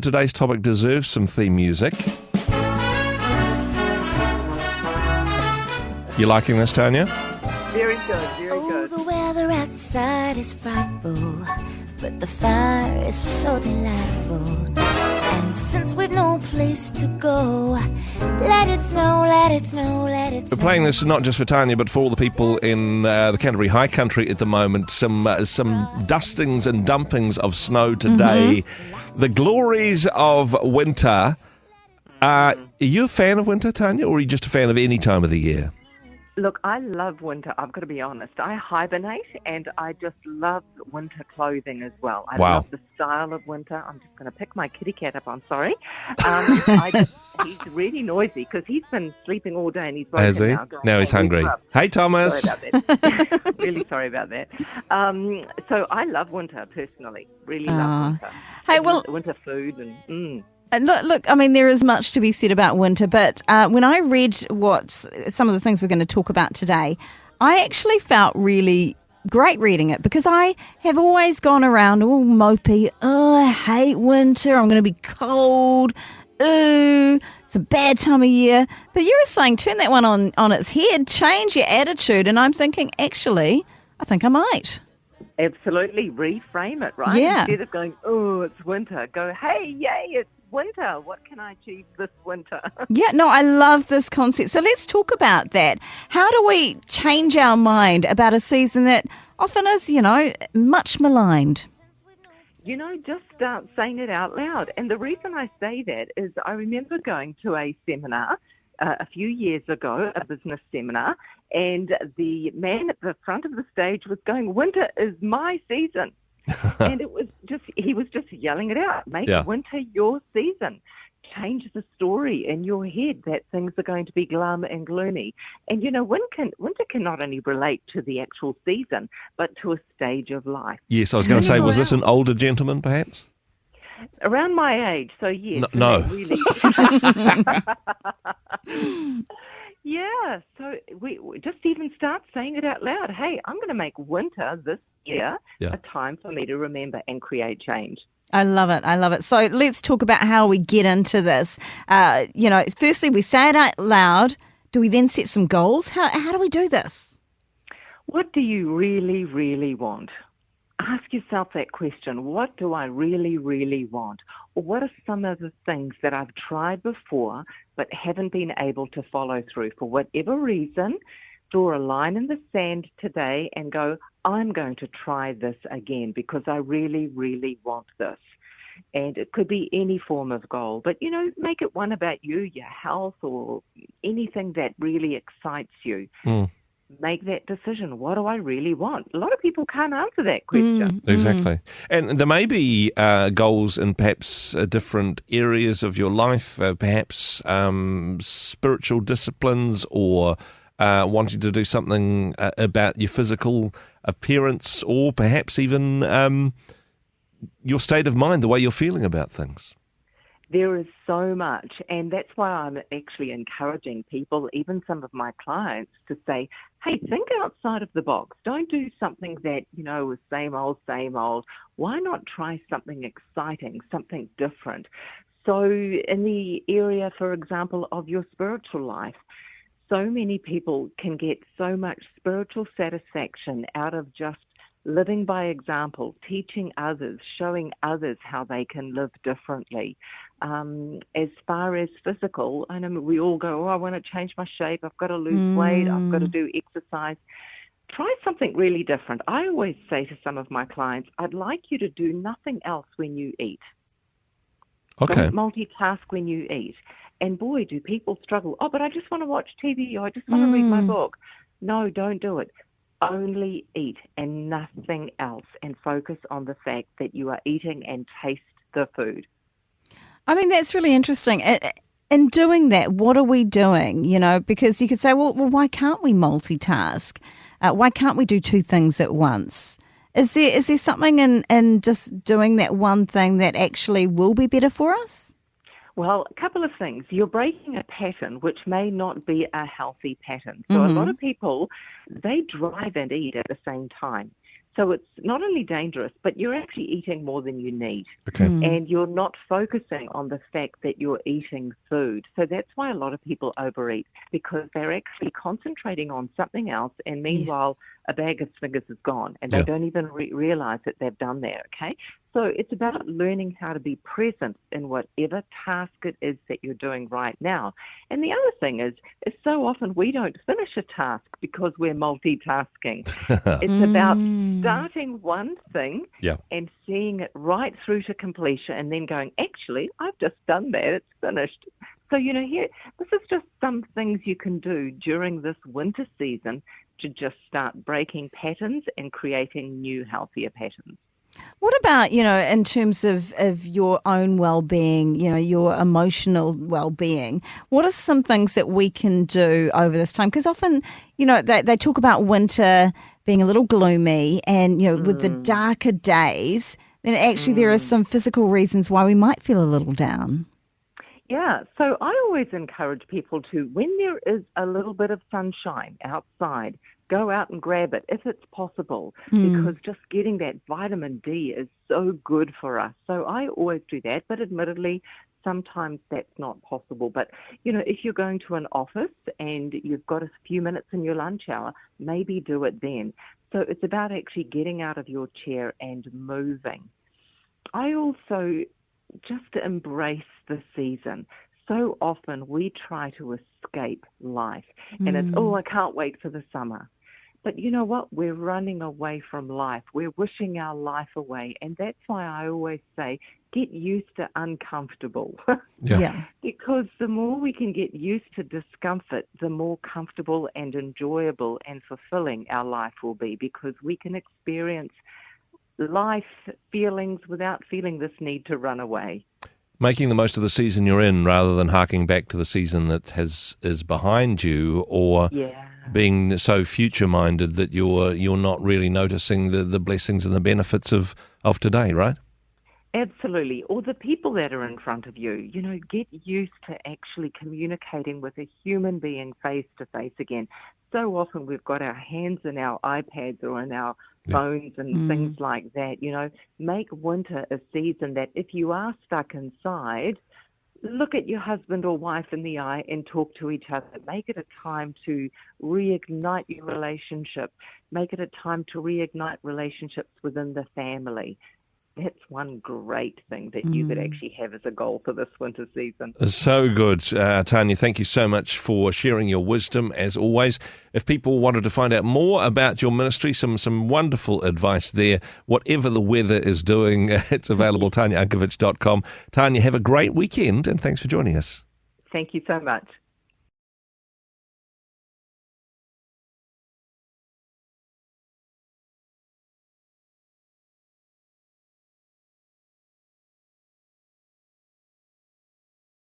Today's topic deserves some theme music. You liking this, Tanya? Very good, very good. The weather outside is frightful, but the fire is so delightful. And since we've no place to go, let it snow, let it snow, let it snow. We're playing this not just for Tanya, but for all the people in the Canterbury High Country at the moment. Some dustings and dumpings of snow today. The glories of winter. Are you a fan of winter, Tanya, or are you just a fan of any time of the year? Look, I love winter. I've got to be honest. I hibernate, and I just love winter clothing as well. I love the style of winter. I'm just going to pick my kitty cat up. I'm sorry. He's really noisy because he's been sleeping all day, and he's woken Has he? Now he's hungry. Hey, Thomas. Sorry about that. Really sorry about that. So I love winter personally. Really love winter. Hey, well, winter food and. Look, I mean, there is much to be said about winter, but when I read some of the things we're going to talk about today, I actually felt really great reading it because I have always gone around all mopey. Oh, I hate winter. I'm going to be cold. Ooh, it's a bad time of year. But you were saying turn that one on its head, change your attitude, and I'm thinking, actually, I think I might. Absolutely, reframe it, right? Yeah. Instead of going, oh, it's winter, go, hey, yay, it's winter. What can I achieve this winter? Yeah, no, I love this concept. So let's talk about that. How do we change our mind about a season that often is, much maligned? Just start saying it out loud. And the reason I say that is I remember going to a seminar a few years ago, a business seminar, and the man at the front of the stage was going, winter is my season. And he was just yelling it out. Make winter your season. Change the story in your head that things are going to be glum and gloomy. And, winter can not only relate to the actual season, but to a stage of life. Yes, I was going to say, was this an older gentleman, perhaps? Around my age, so yes. No. Really. Yeah, so we just even start saying it out loud. Hey, I'm going to make winter this year a time for me to remember and create change. I love it. I love it. So let's talk about how we get into this. Firstly, we say it out loud. Do we then set some goals? How do we do this? What do you really, really want? Ask yourself that question. What do I really, really want? Or what are some of the things that I've tried before but haven't been able to follow through for whatever reason? Draw a line in the sand today and go, I'm going to try this again because I really, really want this. And it could be any form of goal, but, make it one about you, your health, or anything that really excites you. Make that decision. What do I really want? A lot of people can't answer that question. Exactly. And there may be goals in perhaps different areas of your life, perhaps spiritual disciplines or wanting to do something about your physical appearance or perhaps even your state of mind, the way you're feeling about things. There is so much, and that's why I'm actually encouraging people, even some of my clients, to say, hey, think outside of the box. Don't do something that, is same old, same old. Why not try something exciting, something different? So in the area, for example, of your spiritual life, so many people can get so much spiritual satisfaction out of just living by example, teaching others, showing others how they can live differently. As far as physical, I know we all go, I want to change my shape, I've got to lose weight, I've got to do exercise. Try something really different. I always say to some of my clients, I'd like you to do nothing else when you eat. Okay. Don't multitask when you eat. And boy, do people struggle. Oh, but I just want to watch TV or I just want to read my book. No, don't do it. Only eat and nothing else, and focus on the fact that you are eating and taste the food. I mean, that's really interesting. In doing that, what are we doing? Because you could say, well, why can't we multitask? Why can't we do two things at once? Is there something in just doing that one thing that actually will be better for us? Well, a couple of things. You're breaking a pattern which may not be a healthy pattern. So a lot of people, they drive and eat at the same time. So it's not only dangerous, but you're actually eating more than you need. Okay. And you're not focusing on the fact that you're eating food. So that's why a lot of people overeat, because they're actually concentrating on something else, and meanwhile, a bag of Snickers is gone, and they don't even realize that they've done that, okay? So it's about learning how to be present in whatever task it is that you're doing right now. And the other thing is so often we don't finish a task because we're multitasking. It's about starting one thing and seeing it right through to completion, and then going, actually, I've just done that, it's finished. So, here, this is just some things you can do during this winter season to just start breaking patterns and creating new, healthier patterns. What about, in terms of your own well-being, your emotional well-being? What are some things that we can do over this time? Because often, they talk about winter being a little gloomy and, with the darker days, then actually there are some physical reasons why we might feel a little down. Yeah, so I always encourage people to, when there is a little bit of sunshine outside, go out and grab it if it's possible, because just getting that vitamin D is so good for us. So I always do that, but admittedly, sometimes that's not possible. But, if you're going to an office and you've got a few minutes in your lunch hour, maybe do it then. So it's about actually getting out of your chair and moving. I also just to embrace the season. So often we try to escape life, and it's, I can't wait for the summer. But you know what? We're running away from life. We're wishing our life away. And that's why I always say, get used to uncomfortable. Because the more we can get used to discomfort, the more comfortable and enjoyable and fulfilling our life will be, because we can experience life feelings without feeling this need to run away. Making the most of the season you're in rather than harking back to the season that is behind you, or being so future-minded that you're not really noticing the blessings and the benefits of today, right? Absolutely. Or the people that are in front of you. Get used to actually communicating with a human being face-to-face again. So often we've got our hands in our iPads or in our phones and things like that. Make winter a season that if you are stuck inside, look at your husband or wife in the eye and talk to each other. Make it a time to reignite your relationship. Make it a time to reignite relationships within the family. That's one great thing that you could actually have as a goal for this winter season. So good. Tanya, thank you so much for sharing your wisdom, as always. If people wanted to find out more about your ministry, some wonderful advice there. Whatever the weather is doing, it's available, tanyaunkovich.com. Tanya, have a great weekend, and thanks for joining us. Thank you so much.